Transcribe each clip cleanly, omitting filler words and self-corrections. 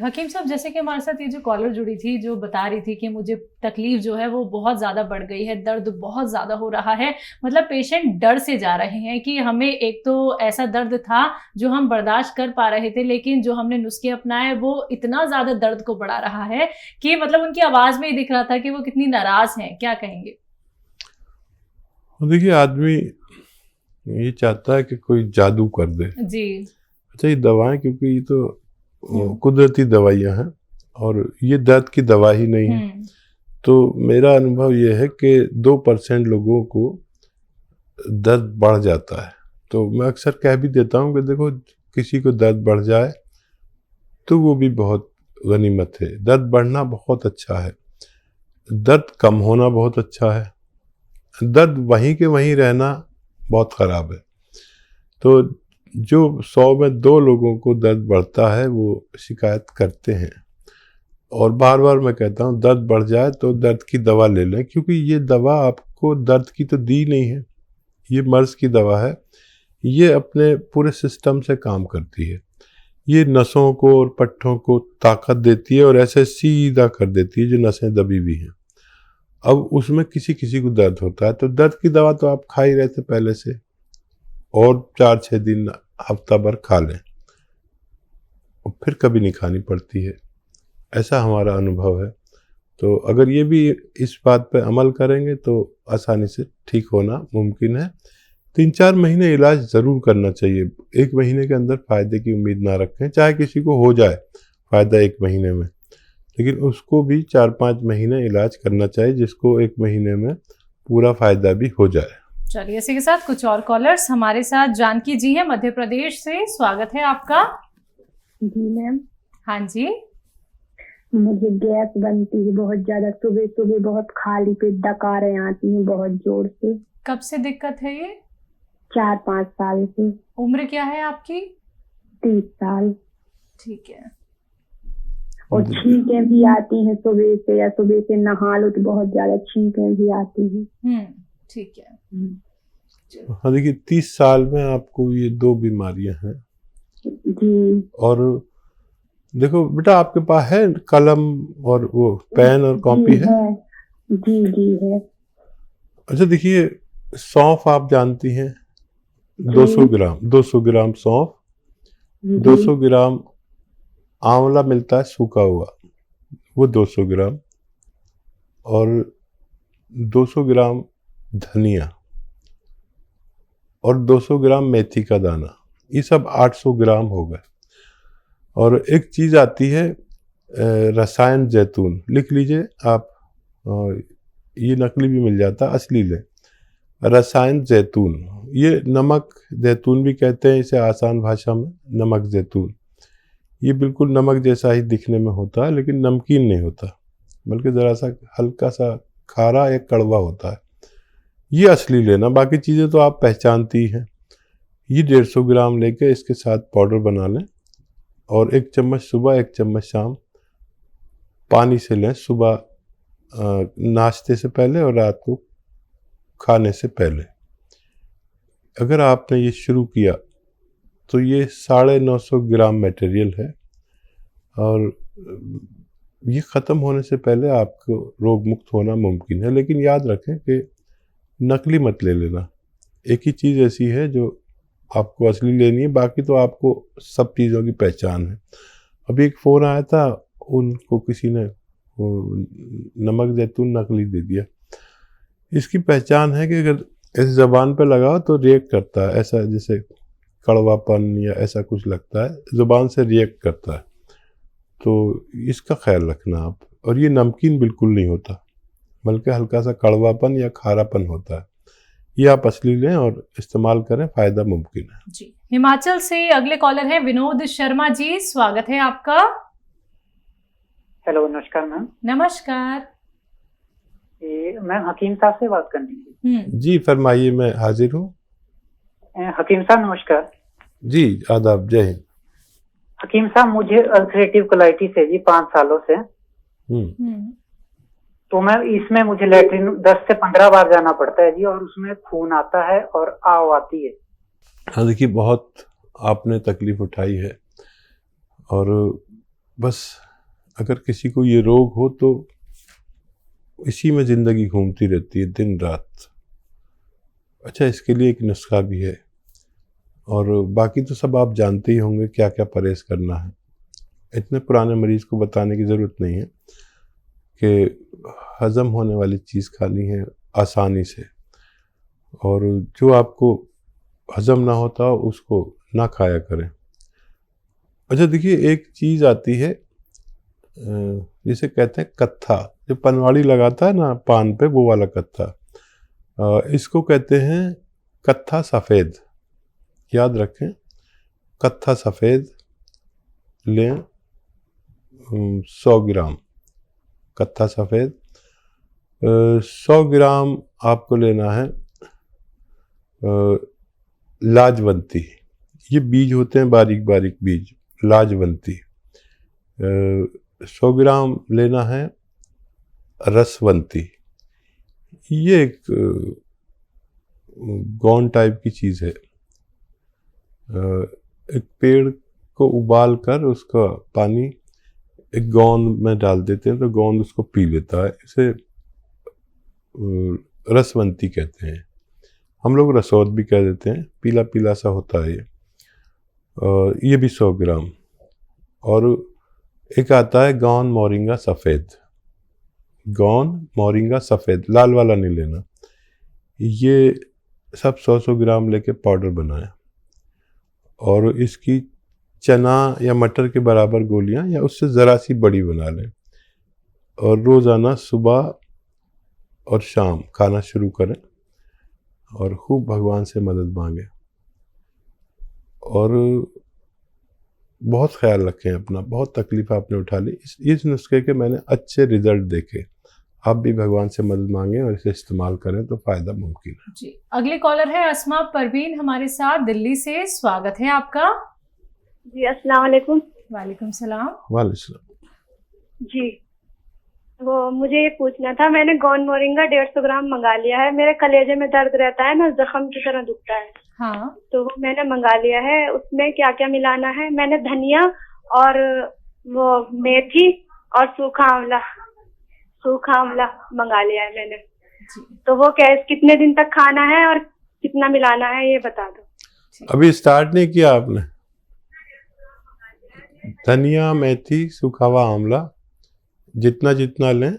हकीम साहब, जैसे कि हमारे साथ ये जो कॉलर जुड़ी थी, जो बता रही थी कि मुझे तकलीफ जो है वो बहुत ज़्यादा बढ़ गई है, दर्द बहुत ज़्यादा हो रहा है, मतलब पेशेंट डर से जा रहे हैं कि हमें एक तो ऐसा दर्द था जो हम बर्दाश्त कर पा रहे थे, लेकिन जो हमने नुस्खे अपनाए वो इतना ज़्यादा दर्द को बढ़ा रहा है कि मतलब उनकी आवाज़ में ही दिख रहा था कि वो कितनी नाराज़ हैं। क्या कहेंगे? देखिए, आदमी ये चाहता है कि कोई जादू कर दे। जी। अच्छा, ये दवाएं, क्योंकि ये तो कुदरती दवाइयाँ हैं और ये दर्द की दवा ही नहीं है। तो मेरा अनुभव ये है कि 2% लोगों को दर्द बढ़ जाता है। तो मैं अक्सर कह भी देता हूँ कि देखो, किसी को दर्द बढ़ जाए तो वो भी बहुत गनीमत है। दर्द बढ़ना बहुत अच्छा है, दर्द कम होना बहुत अच्छा है, दर्द वहीं के वहीं रहना बहुत ख़राब है। तो जो 100 में 2 लोगों को दर्द बढ़ता है वो शिकायत करते हैं। और बार बार मैं कहता हूँ, दर्द बढ़ जाए तो दर्द की दवा ले लें, क्योंकि ये दवा आपको दर्द की तो दी नहीं है, ये मर्ज़ की दवा है। ये अपने पूरे सिस्टम से काम करती है। ये नसों को और पट्टों को ताकत देती है और ऐसे सीधा कर देती है जो नसें दबी हुई हैं। अब उसमें किसी किसी को दर्द होता है, तो दर्द की दवा तो आप खा ही रहे थे पहले से, और 4-6 दिन हफ्ता भर खा लें और फिर कभी नहीं खानी पड़ती है। ऐसा हमारा अनुभव है। तो अगर ये भी इस बात पे अमल करेंगे तो आसानी से ठीक होना मुमकिन है। 3-4 महीने इलाज ज़रूर करना चाहिए। 1 महीने के अंदर फ़ायदे की उम्मीद ना रखें। चाहे किसी को हो जाए फ़ायदा 1 महीने में, लेकिन उसको भी 4-5 महीने इलाज करना चाहिए, जिसको 1 महीने में पूरा फ़ायदा भी हो जाए। चलिए, इसी के साथ कुछ और कॉलर्स हमारे साथ। जानकी जी हैं मध्य प्रदेश से, स्वागत है आपका। जी मैम। हाँ जी। मुझे गैस बनती है बहुत ज्यादा, सुबह सुबह बहुत खाली पेट डकारें आती हैं बहुत जोर से। कब से दिक्कत है ये? 4-5 साल से। उम्र क्या है आपकी? 30 साल। ठीक है। और छींकें भी आती हैं सुबह से, या सुबह से नहा लो तो बहुत ज्यादा छींकें भी आती हैं। ठीक है। हाँ, देखिए, 30 साल में आपको ये 2 बीमारियां हैं। जी। और देखो बेटा, आपके पास है कलम और वो पेन और कॉपी है? जी जी है। अच्छा, देखिए, सौंफ आप जानती हैं? 200 ग्राम सौंफ, 200 ग्राम आंवला मिलता है सूखा हुआ, वो 200 ग्राम, और 200 ग्राम धनिया, और 200 ग्राम मेथी का दाना। ये सब 800 ग्राम हो गए। और एक चीज़ आती है रसायन जैतून, लिख लीजिए आप, ये नकली भी मिल जाता, असली लें। रसायन जैतून, ये नमक जैतून भी कहते हैं इसे आसान भाषा में, नमक जैतून। ये बिल्कुल नमक जैसा ही दिखने में होता है, लेकिन नमकीन नहीं होता, बल्कि ज़रा सा हल्का सा खारा या कड़वा होता है। ये असली लेना, बाकी चीज़ें तो आप पहचानती हैं। ये 150 ग्राम लेके इसके साथ पाउडर बना लें, और 1 चम्मच सुबह 1 चम्मच शाम पानी से लें, सुबह नाश्ते से पहले और रात को खाने से पहले। अगर आपने ये शुरू किया तो ये 950 ग्राम मटेरियल है, और ये ख़त्म होने से पहले आपको रोग मुक्त होना मुमकिन है। लेकिन याद रखें कि नकली मत ले लेना। एक ही चीज़ ऐसी है जो आपको असली लेनी है, बाकी तो आपको सब चीज़ों की पहचान है। अभी एक फ़ोन आया था, उनको किसी ने नमक जैतून नकली दे दिया। इसकी पहचान है कि अगर इस ज़बान पे लगाओ तो रिएक्ट करता है, ऐसा जैसे कड़वापन या ऐसा कुछ लगता है, ज़ुबान से रिएक्ट करता है। तो इसका ख्याल रखना आप। और ये नमकीन बिल्कुल नहीं होता, बल्कि हल्का सा कड़वापन या खारापन होता है। ये आप असली लें और इस्तेमाल करें, फ़ायदा मुमकिन है। जी। हिमाचल से अगले कॉलर हैं विनोद शर्मा जी, स्वागत है आपका। हेलो, नमस्कार मैम। नमस्कार। मैम, हकीम साहब से बात करनी थी। जी फरमाइए, मैं हाजिर हूँ। हकीम साहब नमस्कार। जी आदाब, जय हिंद। हकीम साहब, मुझे अल्सरेटिव कोलाइटिस है जी 5 सालों से। तो मैं इसमें मुझे लेटरिन 10 से 15 बार जाना पड़ता है जी, और उसमें खून आता है और आव आती है। हाँ, देखिए, बहुत आपने तकलीफ उठाई है, और बस अगर किसी को ये रोग हो तो इसी में ज़िंदगी घूमती रहती है दिन रात। अच्छा, इसके लिए एक नुस्खा भी है, और बाकी तो सब आप जानते ही होंगे क्या क्या परहेज़ करना है। इतने पुराने मरीज़ को बताने की ज़रूरत नहीं है कि हज़म होने वाली चीज़ खानी है आसानी से, और जो आपको हज़म ना होता हो उसको ना खाया करें। अच्छा देखिए, एक चीज़ आती है जिसे कहते हैं कत्था, जो पनवाड़ी लगाता है ना पान पे, वो वाला कत्था। इसको कहते हैं कत्था सफ़ेद। याद रखें, कत्था सफ़ेद लें 100 ग्राम। कत्था सफ़ेद 100 ग्राम आपको लेना है। लाजवंती, ये बीज होते हैं बारीक बारीक बीज, लाजवंती। 100 ग्राम लेना है रसवंती, ये एक गौन टाइप की चीज़ है। एक पेड़ को उबाल कर उसका पानी एक गोंद में डाल देते हैं तो गोंद उसको पी लेता है, इसे रसवंती कहते हैं। हम लोग रसौद भी कह देते हैं, पीला पीला सा होता है ये भी 100 ग्राम। और एक आता है गौन मोरिंगा सफ़ेद। गौन मोरिंगा सफ़ेद, लाल वाला नहीं लेना। ये सब 100 ग्राम लेके पाउडर बनाएं, और इसकी चना या मटर के बराबर गोलियां या उससे ज़रा सी बड़ी बना लें, और रोज़ाना सुबह और शाम खाना शुरू करें, और खूब भगवान से मदद मांगें, और बहुत ख्याल रखें अपना। बहुत तकलीफ आपने उठा ली, इस नुस्खे के मैंने अच्छे रिजल्ट देखे। आप भी भगवान से मदद मांगें और इसे इस्तेमाल करें तो फ़ायदा मुमकिन है। जी, अगले कॉलर है अस्मा परवीन हमारे साथ दिल्ली से। स्वागत है आपका। जी अस्सलाम वालेकुम। वालेकुम सलाम। वालेकुम। जी, वो मुझे ये पूछना था, मैंने गौन मोरिंगा 150 ग्राम मंगा लिया है। मेरे कलेजे में दर्द रहता है ना, जख्म की तरह दुखता है। हाँ, तो वो मैंने मंगा लिया है। उसमें क्या क्या मिलाना है? मैंने धनिया और वो मेथी और सूखा आंवला मंगा लिया है मैंने। जी, तो वो कितने दिन तक खाना है और कितना मिलाना है, ये बता दो। अभी स्टार्ट नहीं किया आपने? धनिया, मेथी, सूखा हुआ आंवला जितना जितना लें,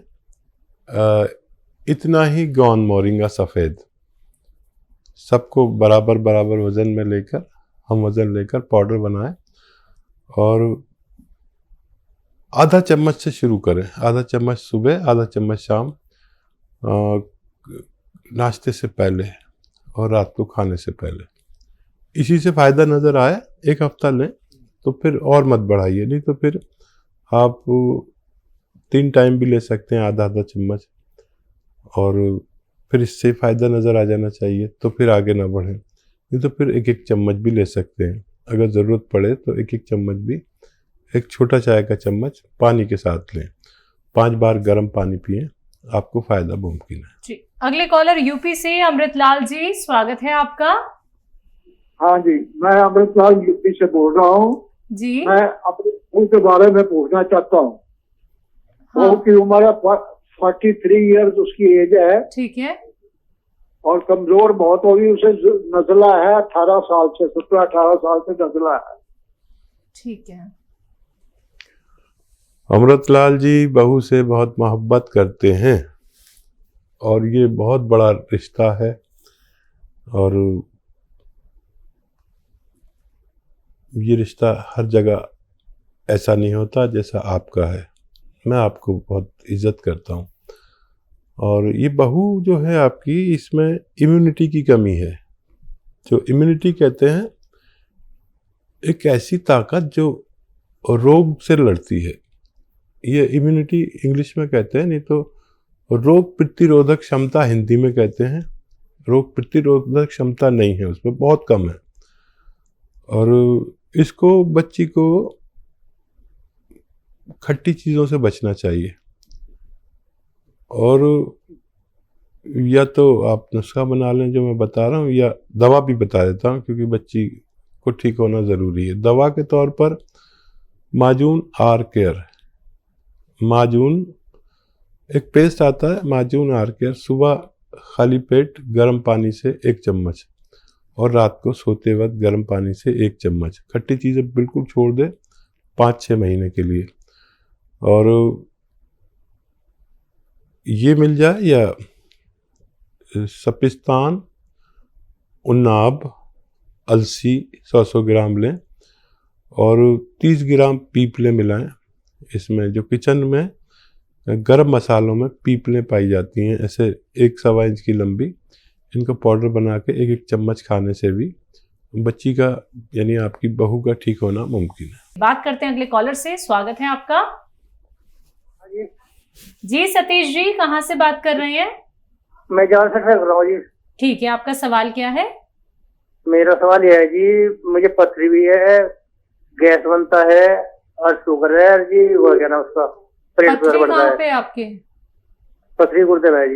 इतना ही गौन मोरिंगा सफ़ेद, सबको बराबर बराबर वज़न में लेकर, हम वज़न लेकर पाउडर बनाएं, और आधा चम्मच से शुरू करें। आधा चम्मच सुबह, आधा चम्मच शाम, नाश्ते से पहले और रात को खाने से पहले। इसी से फ़ायदा नज़र आए, 1 हफ्ता लें तो फिर और मत बढ़ाइए, नहीं तो फिर आप 3 टाइम भी ले सकते हैं आधा आधा चम्मच, और फिर इससे फ़ायदा नज़र आ जाना चाहिए तो फिर आगे ना बढ़ें। नहीं तो फिर 1-1 चम्मच भी ले सकते हैं, अगर ज़रूरत पड़े तो 1-1 चम्मच भी, एक छोटा चाय का चम्मच पानी के साथ लें। 5 बार गर्म पानी पिएं, आपको फ़ायदा मुमकिन है। जी, अगले कॉलर यूपी से अमृतलाल जी, स्वागत है आपका। हाँ जी, मैं अमृतलाल यूपी से बोल रहा हूँ जी, मैं अपने स्कूल के बारे में पूछना चाहता हूँ। हाँ, वो की उम्र है 43 ईयर्स उसकी एज है, ठीक है। और कमजोर बहुत होगी। उसे नजला है 18 साल से, 17-18 साल से नजला है। ठीक है। अमृतलाल जी बहू से बहुत मोहब्बत करते हैं, और ये बहुत बड़ा रिश्ता है, और ये रिश्ता हर जगह ऐसा नहीं होता जैसा आपका है। मैं आपको बहुत इज्जत करता हूँ, और ये बहू जो है आपकी, इसमें इम्यूनिटी की कमी है। जो इम्यूनिटी कहते हैं, एक ऐसी ताकत जो रोग से लड़ती है, ये इम्यूनिटी इंग्लिश में कहते हैं, नहीं तो रोग प्रतिरोधक क्षमता हिंदी में कहते हैं। रोग प्रतिरोधक क्षमता नहीं है उसमें, बहुत कम है, और इसको बच्ची को खट्टी चीज़ों से बचना चाहिए, और या तो आप नुस्खा बना लें जो मैं बता रहा हूँ, या दवा भी बता देता हूँ, क्योंकि बच्ची को ठीक होना ज़रूरी है। दवा के तौर पर माजून आर केयर, माजून एक पेस्ट आता है, माजून आर केयर, सुबह खाली पेट गर्म पानी से 1 चम्मच और रात को सोते वक्त गर्म पानी से 1 चम्मच। खट्टी चीज़ें बिल्कुल छोड़ दे 5-6 महीने के लिए। और ये मिल जाए या सपिस्तान, उन्नाब, अलसी 100-100 ग्राम लें और 30 ग्राम पीपलें मिलाएं इसमें। जो किचन में गरम मसालों में पीपलें पाई जाती हैं, ऐसे 1-1.25 इंच की लंबी, इनका पाउडर बना के 1-1 चम्मच खाने से भी बच्ची का यानी आपकी बहू का ठीक होना मुमकिन है। बात करते हैं अगले कॉलर से। स्वागत है आपका। जी सतीश जी, कहाँ से बात कर रहे हैं? मैं जॉनसन से बोल रहा हूँ जी। ठीक है, आपका सवाल क्या है? मेरा सवाल यह है जी, मुझे पथरी भी है, गैस बनता है और शुगर है जी, वो क्या ना उसका पेट पथरी बढ़ता कहाँ है। पे आपके? पथरी गुर्दे में है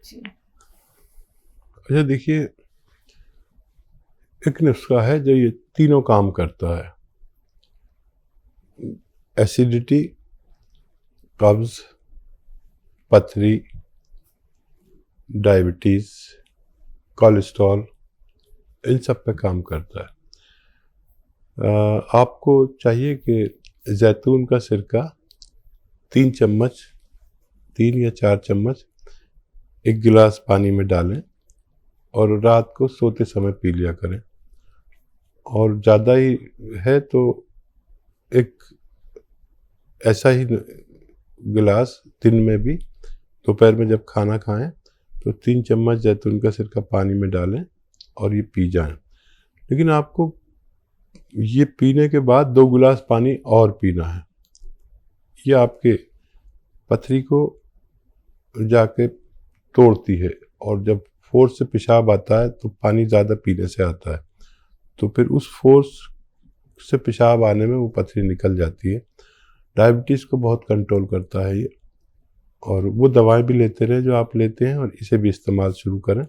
जी। अच्छा देखिए, एक नुस्खा है जो ये तीनों काम करता है। एसिडिटी, कब्ज, पथरी, डायबिटीज, कोलेस्ट्रॉल, इन सब पे काम करता है। आपको चाहिए कि जैतून का सिरका 3 चम्मच, 3 या 4 चम्मच 1 गिलास पानी में डालें और रात को सोते समय पी लिया करें। और ज़्यादा ही है तो एक ऐसा ही गिलास दिन में भी, दोपहर में जब खाना खाएं तो 3 चम्मच जैतून का सिरका पानी में डालें और ये पी जाएं। लेकिन आपको ये पीने के बाद 2 गिलास पानी और पीना है। ये आपके पथरी को जाके तोड़ती है और जब फोर्स से पेशाब आता है तो पानी ज़्यादा पीने से आता है, तो फिर उस फोर्स से पेशाब आने में वो पथरी निकल जाती है। डायबिटीज़ को बहुत कंट्रोल करता है ये। और वो दवाएं भी लेते रहे जो आप लेते हैं और इसे भी इस्तेमाल शुरू करें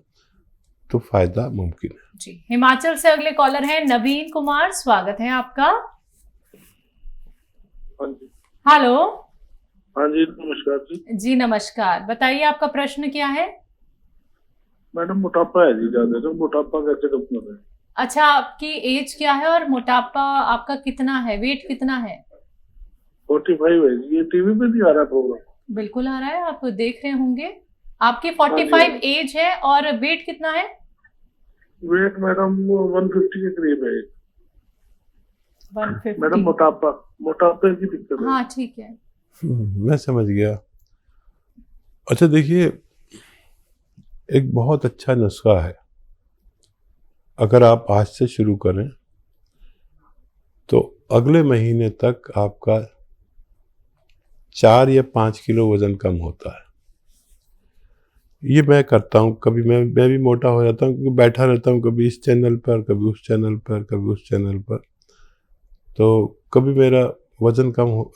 तो फ़ायदा मुमकिन है। जी, हिमाचल से अगले कॉलर हैं नवीन कुमार। स्वागत है आपका। हाँ जी। हेलो। हाँ जी, नमस्कार जी। जी नमस्कार, बताइए आपका प्रश्न क्या है? मैडम मोटापा है जी ज़्यादा, तो मोटापा कैसे कम कर रहे हैं? अच्छा, आपकी एज क्या है और मोटापा आपका कितना है, वेट कितना है? 45 है जी। ये टीवी पे नहीं आ रहा प्रोग्राम? बिल्कुल आ रहा है, आप देख रहे होंगे। आपकी 45 एज है और वेट कितना है? वेट मैडम 150 के करीब है। 150। मैडम मोटापे की दिक्कत है। हाँ ठीक है। मैं समझ गया। अच्छा देखिए, एक बहुत अच्छा नुस्खा है। अगर आप आज से शुरू करें तो अगले महीने तक आपका 4 या 5 किलो वजन कम होता है। ये मैं करता हूँ। कभी मैं भी मोटा हो जाता हूँ क्योंकि बैठा रहता हूँ, कभी इस चैनल पर, कभी उस चैनल पर, कभी उस चैनल पर, तो कभी मेरा वज़न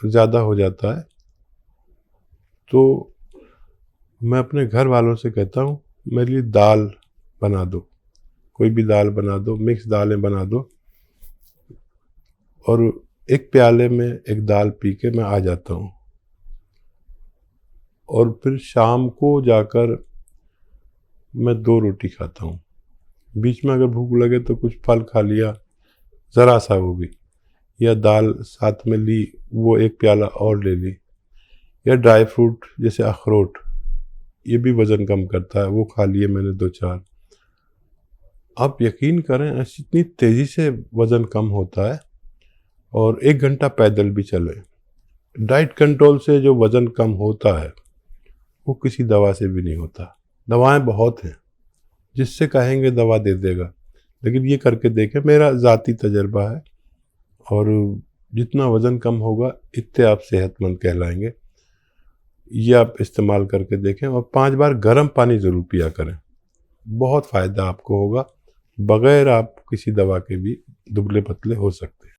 ज़्यादा हो जाता है। तो मैं अपने घर वालों से कहता हूँ मेरे लिए दाल बना दो, कोई भी दाल बना दो, मिक्स दालें बना दो, और एक प्याले में एक दाल पी के मैं आ जाता हूँ। और फिर शाम को जाकर मैं 2 रोटी खाता हूँ। बीच में अगर भूख लगे तो कुछ फल खा लिया, ज़रा सा वो भी, या दाल साथ में ली, वो 1 प्याला और ले ली, या ड्राई फ्रूट जैसे अखरोट, ये भी वज़न कम करता है, वो खा लिए मैंने 2-4। आप यकीन करें ऐसी इतनी तेज़ी से वज़न कम होता है। और 1 घंटा पैदल भी चलें। डाइट कंट्रोल से जो वज़न कम होता है वो किसी दवा से भी नहीं होता। दवाएं बहुत हैं, जिससे कहेंगे दवा दे देगा, लेकिन ये करके देखें, मेरा ज़ाती तजर्बा है। और जितना वज़न कम होगा इतने आप सेहतमंद कहलाएंगे। ये आप इस्तेमाल करके देखें और 5 बार गर्म पानी ज़रूर पिया करें। बहुत फ़ायदा आपको होगा। बग़ैर आप किसी दवा के भी दुबले पतले हो सकते हैं।